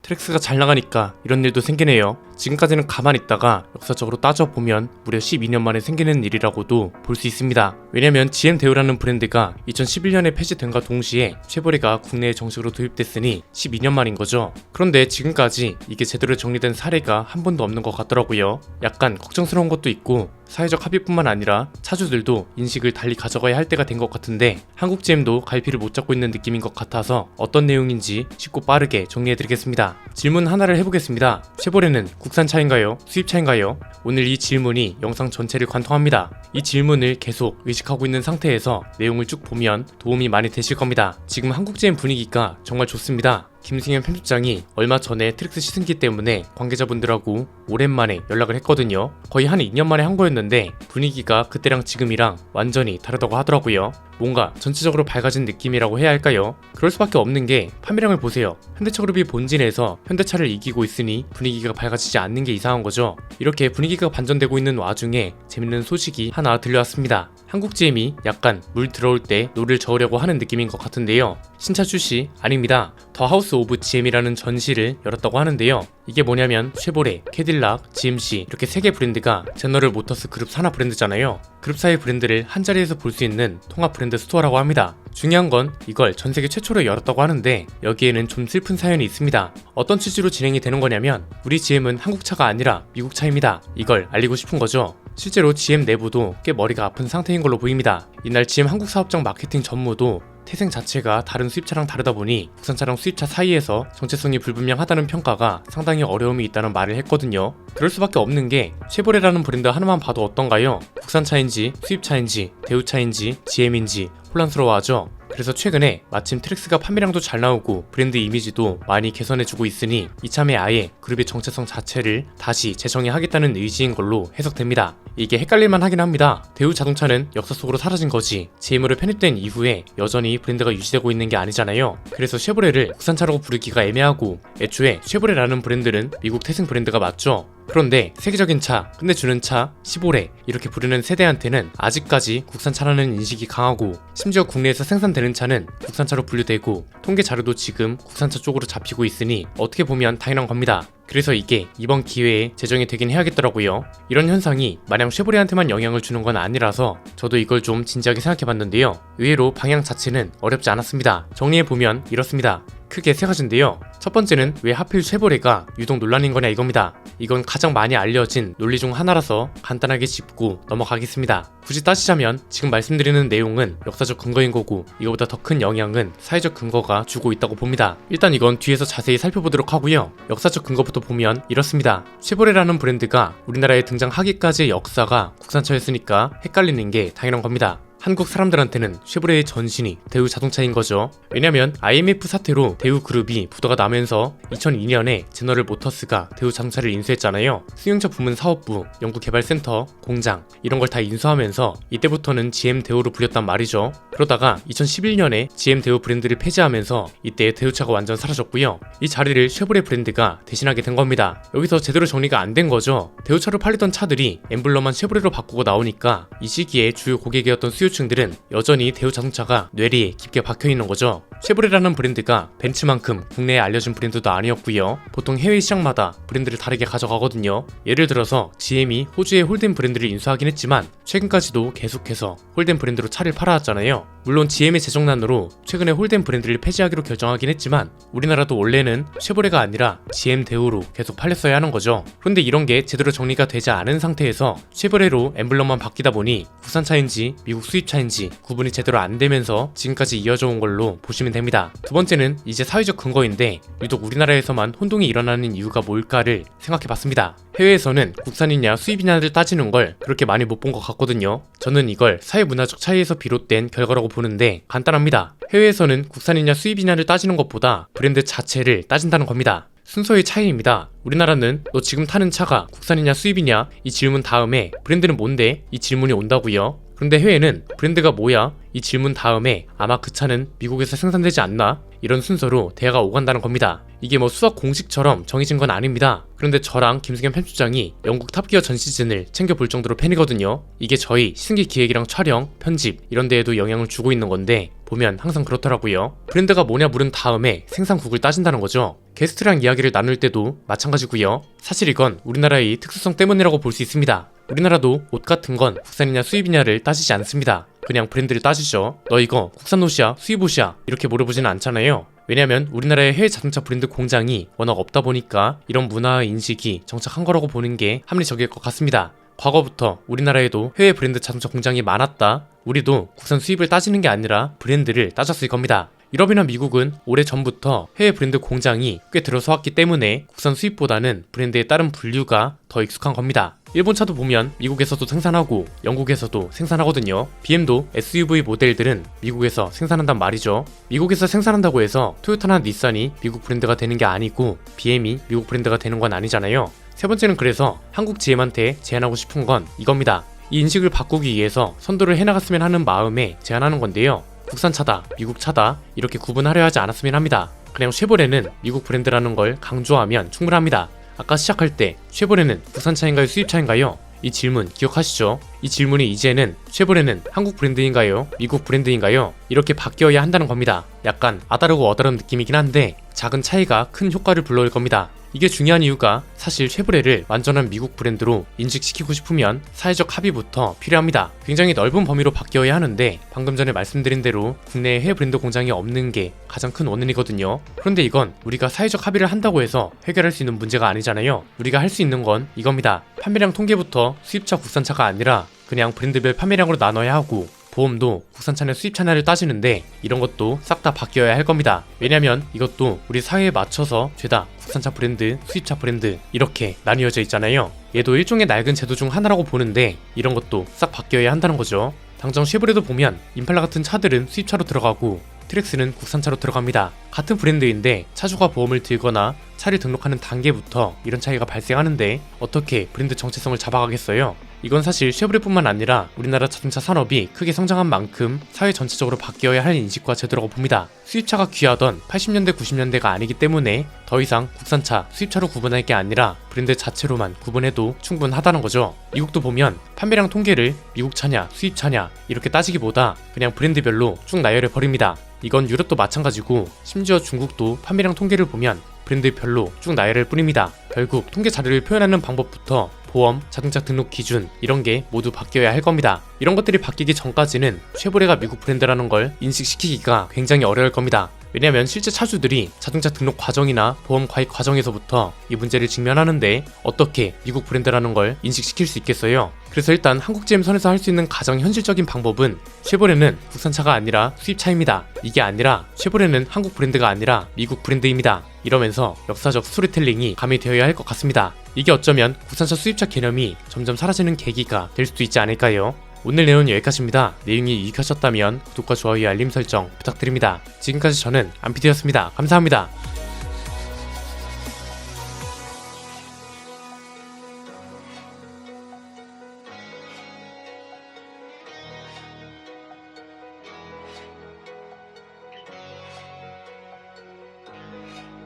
트랙스가 잘 나가니까 이런 일도 생기네요. 지금까지는 가만히 있다가 역사적으로 따져보면 무려 12년 만에 생기는 일이라고도 볼 수 있습니다. 왜냐면 GM 대우라는 브랜드가 2011년에 폐지된과 동시에 쉐보레가 국내에 정식으로 도입됐으니 12년 만인 거죠. 그런데 지금까지 이게 제대로 정리된 사례가 한 번도 없는 것 같더라고요. 약간 걱정스러운 것도 있고 사회적 합의뿐만 아니라 차주들도 인식을 달리 가져가야 할 때가 된 것 같은데 한국 GM도 갈피를 못 잡고 있는 느낌인 것 같아서 어떤 내용인지 쉽고 빠르게 정리해드리겠습니다. 질문 하나를 해보겠습니다. 쉐보레는 국산차인가요? 수입차인가요? 오늘 이 질문이 영상 전체를 관통합니다. 이 질문을 계속 의식하고 있는 상태에서 내용을 쭉 보면 도움이 많이 되실 겁니다. 지금 한국 GM 분위기가 정말 좋습니다. 김승현 편집장이 얼마 전에 트랙스 시승기 때문에 관계자분들하고 오랜만에 연락을 했거든요. 거의 한 2년 만에 한 거였는데 분위기가 그때랑 지금이랑 완전히 다르다고 하더라고요. 뭔가 전체적으로 밝아진 느낌이라고 해야 할까요? 그럴 수밖에 없는 게 판매량을 보세요. 현대차그룹이 본진에서 현대차를 이기고 있으니 분위기가 밝아지지 않는 게 이상한 거죠. 이렇게 분위기가 반전되고 있는 와중에 재밌는 소식이 하나 들려왔습니다. 한국 GM이 약간 물 들어올 때 노를 저으려고 하는 느낌인 것 같은데요. 신차 출시 아닙니다. 더 하우스 오브 GM이라는 전시를 열었다고 하는데요. 이게 뭐냐면 쉐보레, 캐딜락, GMC 이렇게 3개 브랜드가 제너럴 모터스 그룹 산하 브랜드잖아요. 그룹사의 브랜드를 한자리에서 볼 수 있는 통합 브랜드 스토어라고 합니다. 중요한 건 이걸 전 세계 최초로 열었다고 하는데 여기에는 좀 슬픈 사연이 있습니다. 어떤 취지로 진행이 되는 거냐면 우리 GM은 한국차가 아니라 미국차입니다. 이걸 알리고 싶은 거죠. 실제로 GM 내부도 꽤 머리가 아픈 상태인 걸로 보입니다. 이날 GM 한국 사업장 마케팅 전무도 태생 자체가 다른 수입차랑 다르다 보니 국산차랑 수입차 사이에서 정체성이 불분명하다는 평가가 상당히 어려움이 있다는 말을 했거든요. 그럴 수밖에 없는 게 쉐보레라는 브랜드 하나만 봐도 어떤가요? 국산차인지 수입차인지 대우차인지 GM인지 혼란스러워하죠. 그래서 최근에 마침 트랙스가 판매량도 잘 나오고 브랜드 이미지도 많이 개선해주고 있으니 이참에 아예 그룹의 정체성 자체를 다시 재정의하겠다는 의지인 걸로 해석됩니다. 이게 헷갈릴만 하긴 합니다. 대우 자동차는 역사 속으로 사라진 거지 GM으로 편입된 이후에 여전히 브랜드가 유지되고 있는 게 아니잖아요. 그래서 쉐보레를 국산차라고 부르기가 애매하고 애초에 쉐보레라는 브랜드는 미국 태생 브랜드가 맞죠. 그런데 세계적인 차, 끝내주는 차, 시보레 이렇게 부르는 세대한테는 아직까지 국산차라는 인식이 강하고 심지어 국내에서 생산되는 차는 국산차로 분류되고 통계 자료도 지금 국산차 쪽으로 잡히고 있으니 어떻게 보면 당연한 겁니다. 그래서 이게 이번 기회에 제정이 되긴 해야겠더라고요. 이런 현상이 마냥 쉐보레한테만 영향을 주는 건 아니라서 저도 이걸 좀 진지하게 생각해봤는데요. 의외로 방향 자체는 어렵지 않았습니다. 정리해보면 이렇습니다. 크게 3가지인데요. 첫 번째는 왜 하필 쉐보레가 유독 논란인 거냐 이겁니다. 이건 가장 많이 알려진 논리 중 하나라서 간단하게 짚고 넘어가겠습니다. 굳이 따지자면 지금 말씀드리는 내용은 역사적 근거인 거고 이거보다 더 큰 영향은 사회적 근거가 주고 있다고 봅니다. 일단 이건 뒤에서 자세히 살펴보도록 하고요. 역사적 근거부터 보면 이렇습니다. 쉐보레라는 브랜드가 우리나라에 등장하기까지의 역사가 국산차였으니까 헷갈리는 게 당연한 겁니다. 한국 사람들한테는 쉐보레의 전신이 대우 자동차인 거죠. 왜냐면 IMF 사태로 대우 그룹이 부도가 나면서 2002년에 제너럴 모터스가 대우 자동차를 인수했잖아요. 승용차 부문 사업부, 연구개발센터, 공장 이런 걸 다 인수하면서 이때부터는 GM 대우로 불렸단 말이죠. 그러다가 2011년에 GM 대우 브랜드를 폐지하면서 이때 대우차가 완전 사라졌고요. 이 자리를 쉐보레 브랜드가 대신하게 된 겁니다. 여기서 제대로 정리가 안 된 거죠. 대우차로 팔리던 차들이 엠블럼만 쉐보레로 바꾸고 나오니까 이 시기에 주요 고객이었던 수요층들은 여전히 대우 자동차가 뇌리에 깊게 박혀있는 거죠. 쉐보레라는 브랜드가 벤츠만큼 국내에 알려진 브랜드도 아니었고요. 보통 해외 시장마다 브랜드를 다르게 가져가거든요. 예를 들어서 GM이 호주의 홀덴 브랜드를 인수하긴 했지만 최근까지도 계속해서 홀덴 브랜드로 차를 팔아왔잖아요. 물론 GM의 재정난으로 최근에 홀덴 브랜드를 폐지하기로 결정하긴 했지만 우리나라도 원래는 쉐보레가 아니라 GM 대우로 계속 팔렸어야 하는 거죠. 그런데 이런 게 제대로 정리가 되지 않은 상태에서 쉐보레로 엠블럼만 바뀌다 보니 국산차인지 미국 수입차인지 구분이 제대로 안 되면서 지금까지 이어져 온 걸로 보시면 됩니다. 두 번째는 이제 사회적 근거인데 유독 우리나라에서만 혼동이 일어나는 이유가 뭘까를 생각해봤습니다. 해외에서는 국산이냐 수입이냐를 따지는 걸 그렇게 많이 못 본 것 같거든요. 저는 이걸 사회문화적 차이에서 비롯된 결과라고 보는데 간단합니다. 해외에서는 국산이냐 수입이냐를 따지는 것보다 브랜드 자체를 따진다는 겁니다. 순서의 차이입니다. 우리나라는 너 지금 타는 차가 국산이냐 수입이냐 이 질문 다음에 브랜드는 뭔데? 이 질문이 온다고요. 그런데 해외는 브랜드가 뭐야? 이 질문 다음에 아마 그 차는 미국에서 생산되지 않나? 이런 순서로 대화가 오간다는 겁니다. 이게 뭐 수학 공식처럼 정해진 건 아닙니다. 그런데 저랑 김승현 편집장이 영국 탑기어 전 시즌을 챙겨볼 정도로 팬이거든요. 이게 저희 시승기 기획이랑 촬영, 편집 이런 데에도 영향을 주고 있는 건데 보면 항상 그렇더라고요. 브랜드가 뭐냐 물은 다음에 생산국을 따진다는 거죠. 게스트랑 이야기를 나눌 때도 마찬가지고요. 사실 이건 우리나라의 특수성 때문이라고 볼 수 있습니다. 우리나라도 옷 같은 건 국산이냐 수입이냐를 따지지 않습니다. 그냥 브랜드를 따지죠. 너 이거 국산 옷이야? 수입 옷이야? 이렇게 물어보지는 않잖아요. 왜냐면 우리나라의 해외 자동차 브랜드 공장이 워낙 없다 보니까 이런 문화 인식이 정착한 거라고 보는 게 합리적일 것 같습니다. 과거부터 우리나라에도 해외 브랜드 자동차 공장이 많았다. 우리도 국산 수입을 따지는 게 아니라 브랜드를 따졌을 겁니다. 유럽이나 미국은 오래전부터 해외 브랜드 공장이 꽤 들어서 왔기 때문에 국산 수입보다는 브랜드에 따른 분류가 더 익숙한 겁니다. 일본 차도 보면 미국에서도 생산하고 영국에서도 생산하거든요. BM도 SUV 모델들은 미국에서 생산한단 말이죠. 미국에서 생산한다고 해서 토요타나 닛산이 미국 브랜드가 되는 게 아니고 BM이 미국 브랜드가 되는 건 아니잖아요. 세 번째는 그래서 한국 GM한테 제안하고 싶은 건 이겁니다. 이 인식을 바꾸기 위해서 선도를 해나갔으면 하는 마음에 제안하는 건데요. 국산차다, 미국 차다 이렇게 구분하려 하지 않았으면 합니다. 그냥 쉐보레는 미국 브랜드라는 걸 강조하면 충분합니다. 아까 시작할 때 쉐보레는 국산차인가요 수입차인가요? 이 질문 기억하시죠? 이 질문이 이제는 쉐보레는 한국 브랜드인가요? 미국 브랜드인가요? 이렇게 바뀌어야 한다는 겁니다. 약간 아다르고 어다른 느낌이긴 한데 작은 차이가 큰 효과를 불러올 겁니다. 이게 중요한 이유가 사실 쉐보레를 완전한 미국 브랜드로 인식시키고 싶으면 사회적 합의부터 필요합니다. 굉장히 넓은 범위로 바뀌어야 하는데 방금 전에 말씀드린 대로 국내에 해외 브랜드 공장이 없는 게 가장 큰 원인이거든요. 그런데 이건 우리가 사회적 합의를 한다고 해서 해결할 수 있는 문제가 아니잖아요. 우리가 할 수 있는 건 이겁니다. 판매량 통계부터 수입차 국산차가 아니라 그냥 브랜드별 판매량으로 나눠야 하고 보험도 국산차냐 수입차냐를 따지는데 이런 것도 싹 다 바뀌어야 할 겁니다. 왜냐면 이것도 우리 사회에 맞춰서 죄다 국산차 브랜드, 수입차 브랜드 이렇게 나뉘어져 있잖아요. 얘도 일종의 낡은 제도 중 하나라고 보는데 이런 것도 싹 바뀌어야 한다는 거죠. 당장 쉐보레도 보면 임팔라 같은 차들은 수입차로 들어가고 트랙스는 국산차로 들어갑니다. 같은 브랜드인데 차주가 보험을 들거나 차를 등록하는 단계부터 이런 차이가 발생하는데 어떻게 브랜드 정체성을 잡아가겠어요? 이건 사실 쉐보레뿐만 아니라 우리나라 자동차 산업이 크게 성장한 만큼 사회 전체적으로 바뀌어야 할 인식과 제도라고 봅니다. 수입차가 귀하던 80년대 90년대가 아니기 때문에 더 이상 국산차, 수입차로 구분할 게 아니라 브랜드 자체로만 구분해도 충분하다는 거죠. 미국도 보면 판매량 통계를 미국 차냐 수입차냐 이렇게 따지기보다 그냥 브랜드별로 쭉 나열해 버립니다. 이건 유럽도 마찬가지고 심지어 중국도 판매량 통계를 보면 브랜드별로 쭉 나열할 뿐입니다. 결국 통계 자료를 표현하는 방법부터 보험, 자동차 등록 기준 이런 게 모두 바뀌어야 할 겁니다. 이런 것들이 바뀌기 전까지는 쉐보레가 미국 브랜드라는 걸 인식시키기가 굉장히 어려울 겁니다. 왜냐면 실제 차주들이 자동차 등록 과정이나 보험 가입 과정에서부터 이 문제를 직면하는데 어떻게 미국 브랜드라는 걸 인식시킬 수 있겠어요? 그래서 일단 한국 GM 선에서 할 수 있는 가장 현실적인 방법은 쉐보레는 국산차가 아니라 수입차입니다. 이게 아니라 쉐보레는 한국 브랜드가 아니라 미국 브랜드입니다. 이러면서 역사적 스토리텔링이 가미되어야 할 것 같습니다. 이게 어쩌면 국산차 수입차 개념이 점점 사라지는 계기가 될 수도 있지 않을까요? 오늘 내용은 여기까지입니다. 내용이 유익하셨다면 구독과 좋아요 알림 설정 부탁드립니다. 지금까지 저는 안피디였습니다. 감사합니다.